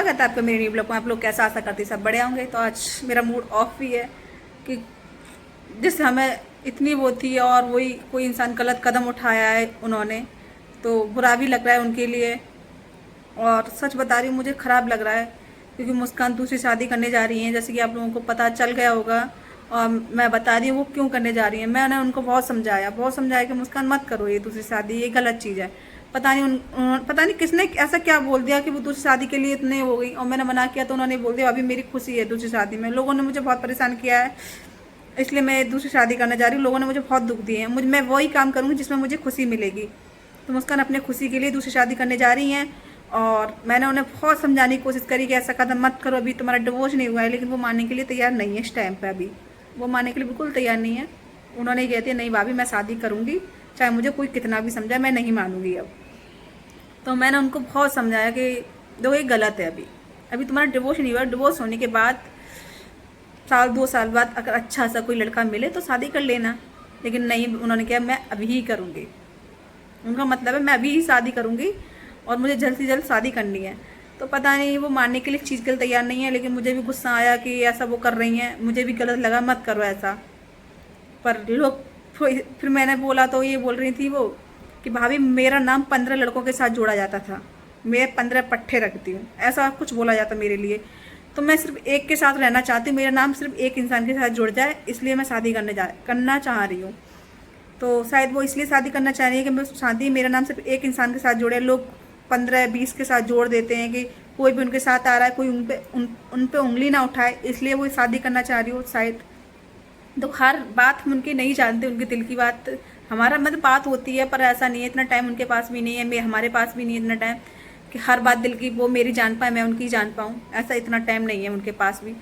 स्वागत है आपका मेरे न्यू ब्लॉग में। आप लोग कैसा आशा करते सब बढ़िया होंगे। तो आज मेरा मूड ऑफ भी है कि जिससे हमें इतनी वो थी और वही कोई इंसान गलत कदम उठाया है उन्होंने, तो बुरा भी लग रहा है उनके लिए। और सच बता रही हूँ, मुझे ख़राब लग रहा है क्योंकि मुस्कान दूसरी शादी करने जा रही हैं, जैसे कि आप लोगों को पता चल गया होगा। और मैं बता रही हूँ वो क्यों करने जा रही हैं। मैंने उनको बहुत समझाया कि मुस्कान मत करो ये दूसरी शादी, ये गलत चीज़ है। पता नहीं किसने ऐसा क्या बोल दिया कि वो दूसरी शादी के लिए इतने हो गई, और मैंने मना किया तो उन्होंने बोल दिया अभी मेरी खुशी है दूसरी शादी में। लोगों ने मुझे बहुत परेशान किया है, इसलिए मैं दूसरी शादी करने जा रही हूँ। लोगों ने मुझे बहुत दुख दिए हैं। मैं वही काम करूँगी जिसमें मुझे खुशी मिलेगी। तो मुस्कान अपने खुशी के लिए दूसरी शादी करने जा रही हैं, और मैंने उन्हें बहुत समझाने की कोशिश करी कि ऐसा कदम मत करो, अभी तुम्हारा डिवोर्स नहीं हुआ है। लेकिन वो मानने के लिए तैयार नहीं है इस टाइम पे। अभी वो मानने के लिए बिल्कुल तैयार नहीं है। उन्होंने कहती है नहीं भाभी मैं शादी करूँगी, चाहे मुझे कोई कितना भी समझाए, मैं नहीं मानूंगी अब। तो मैंने उनको बहुत समझाया कि देखो ये गलत है। अभी अभी तुम्हारा डिवोर्स नहीं हुआ। डिवोर्स होने के बाद साल 2 साल बाद अगर अच्छा सा कोई लड़का मिले तो शादी कर लेना। लेकिन नहीं, उन्होंने कहा मैं अभी ही करूँगी। उनका मतलब है मैं अभी ही शादी करूँगी और मुझे जल्द से जल्द शादी करनी है। तो पता नहीं वो मानने के लिए चीज़ के लिए तैयार नहीं है। लेकिन मुझे भी गुस्सा आया कि ऐसा वो कर रही हैं, मुझे भी गलत लगा, मत करो ऐसा। पर लोग फिर मैंने बोला तो ये बोल रही थी वो कि भाभी मेरा नाम 15 लड़कों के साथ जोड़ा जाता था, मैं 15 पट्टे रखती हूँ, ऐसा कुछ बोला जाता मेरे लिए। तो मैं सिर्फ एक के साथ रहना चाहती हूँ, मेरा नाम सिर्फ एक इंसान के साथ जुड़ जाए, इसलिए मैं शादी करना चाह रही हूँ। तो शायद वो इसलिए शादी करना चाह रही है कि मैं शादी मेरा नाम सिर्फ एक इंसान के साथ जोड़े। लोग 15-20 के साथ जोड़ देते हैं कि कोई भी उनके साथ आ रहा है, कोई उन पे उंगली ना उठाए, इसलिए वो शादी करना चाह रही हो शायद। तो हर बात हम उनकी नहीं जानते, उनके दिल की बात हमारा मतलब बात होती है, पर ऐसा नहीं है, इतना टाइम उनके पास भी नहीं है, हमारे पास भी नहीं है इतना टाइम कि हर बात दिल की वो मेरी जान पाए, मैं उनकी जान पाऊँ। ऐसा इतना टाइम नहीं है उनके पास भी।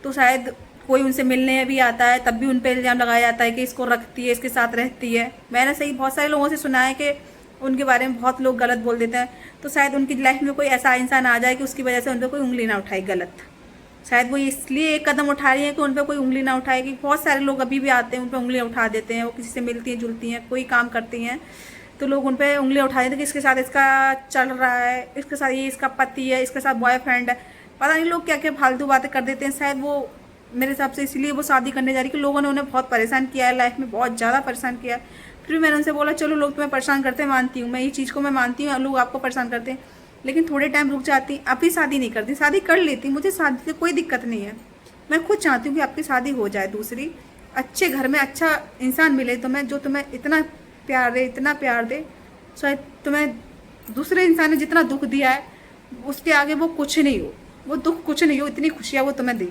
तो शायद कोई उनसे मिलने भी आता है तब भी उन पर इल्ज़ाम लगाया जाता है कि इसको रखती है, इसके साथ रहती है। मैंने सही बहुत सारे लोगों से सुना है कि उनके बारे में बहुत लोग गलत बोल देते हैं। तो शायद उनकी लाइफ में कोई ऐसा इंसान आ जाए कि उसकी वजह से उन पर कोई उंगली ना उठाए गलत। शायद वो इसलिए एक कदम उठा रही है कि उन पर कोई उंगली ना उठाएगी। बहुत सारे लोग अभी भी आते हैं, उन पर उंगलियां उठा देते हैं। वो किसी से मिलती हैं जुलती हैं, कोई काम करती हैं तो लोग उन पर उंगलियां उठा देते हैं कि इसके साथ इसका चल रहा है, इसके साथ ये इसका पति है, इसके साथ बॉयफ्रेंड है। पता नहीं लोग क्या क्या फालतू बातें कर देते हैं। शायद वो मेरे हिसाब से इसलिए वो शादी करने जा रही है कि लोगों ने उन्हें बहुत परेशान किया है, लाइफ में बहुत ज़्यादा परेशान किया है। फिर मैंने उनसे बोला चलो लोग तुम्हें परेशान करते हैं, मानती हूँ मैं, ये चीज़ को मैं मानती हूँ, लोग आपको परेशान करते हैं, लेकिन थोड़े टाइम रुक जाती, अभी शादी नहीं करती, शादी कर लेती, मुझे शादी से कोई दिक्कत नहीं है। मैं खुद चाहती हूँ कि आपकी शादी हो जाए, दूसरी अच्छे घर में अच्छा इंसान मिले तुम्हें, जो तुम्हें इतना प्यार दे। शायद तुम्हें दूसरे इंसान ने जितना दुख दिया है उसके आगे वो कुछ नहीं हो, वो दुख कुछ नहीं हो, इतनी खुशियाँ वो तुम्हें दे।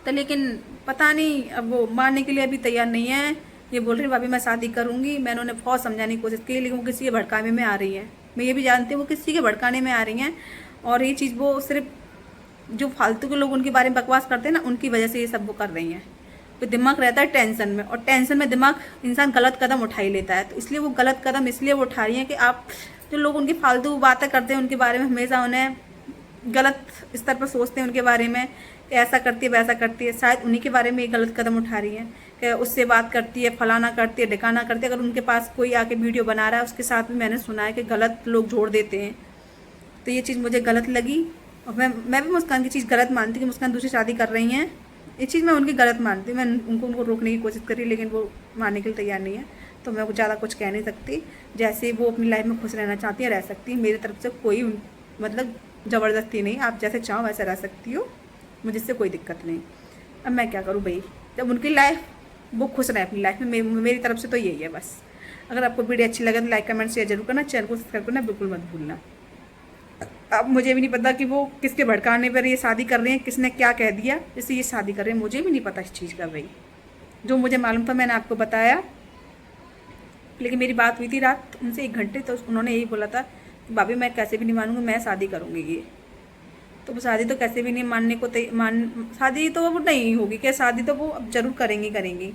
तो लेकिन पता नहीं अब वो मानने के लिए अभी तैयार नहीं है। ये बोल रही भाभी मैं शादी करूँगी। मैंने उन्हें बहुत समझाने की कोशिश की, लेकिन वो किसी के भड़काने में आ रही है। मैं ये भी जानती हूँ वो किसी के भड़काने में आ रही हैं, और ये चीज़ वो सिर्फ जो फालतू के लोग उनके बारे में बकवास करते हैं ना, उनकी वजह से ये सब वो कर रही हैं। तो दिमाग रहता है टेंशन में, और टेंशन में दिमाग इंसान गलत कदम उठा ही लेता है। तो इसलिए वो गलत कदम इसलिए वो उठा रही हैं कि आप जो लोग उनकी फालतू बातें करते हैं उनके बारे में हमेशा उन्हें गलत स्तर पर सोचते हैं, उनके बारे में ऐसा करती है वैसा करती है। शायद उन्हीं के बारे में ये गलत कदम उठा रही है कि उससे बात करती है, फलाना करती है, ढिकाना करती है। अगर उनके पास कोई आके वीडियो बना रहा है उसके साथ भी मैंने सुना है कि गलत लोग जोड़ देते हैं। तो ये चीज़ मुझे गलत लगी, और मैं भी मुस्कान की चीज़ गलत मानती कि मुस्कान दूसरी शादी कर रही हैं। ये चीज़ मैं उनकी गलत मानती हूँ। मैं उनको रोकने की कोशिश करी, लेकिन वो मानने के लिए तैयार नहीं है। तो मैं ज़्यादा कुछ कह नहीं सकती। जैसे वो अपनी लाइफ में खुश रहना चाहती है रह सकती है, मेरी तरफ से कोई मतलब ज़बरदस्ती नहीं। आप जैसे चाहो वैसे रह सकती हो, मुझे इससे कोई दिक्कत नहीं। अब मैं क्या करूँ भाई, जब उनकी लाइफ वो खुश रहे अपनी लाइफ में, मेरी तरफ से तो यही है बस। अगर आपको वीडियो अच्छी लगे तो लाइक कमेंट शेयर जरूर करना, चैनल को सब्सक्राइब करना बिल्कुल मत भूलना। अब मुझे भी नहीं पता कि वो किसके भड़काने पर ये शादी कर रहे हैं, किसने क्या कह दिया जिससे ये शादी कर रहे हैं, मुझे भी नहीं पता इस चीज़ का भाई। जो मुझे मालूम था मैंने आपको बताया। लेकिन मेरी बात हुई थी रात उनसे 1 घंटे, तो उन्होंने यही बोला था कि भाभी मैं कैसे भी नहीं मानूंगी, मैं शादी करूँगी ये। तो वो शादी तो कैसे भी नहीं मानने को शादी तो वो नहीं होगी क्या, शादी तो वो अब जरूर करेंगी।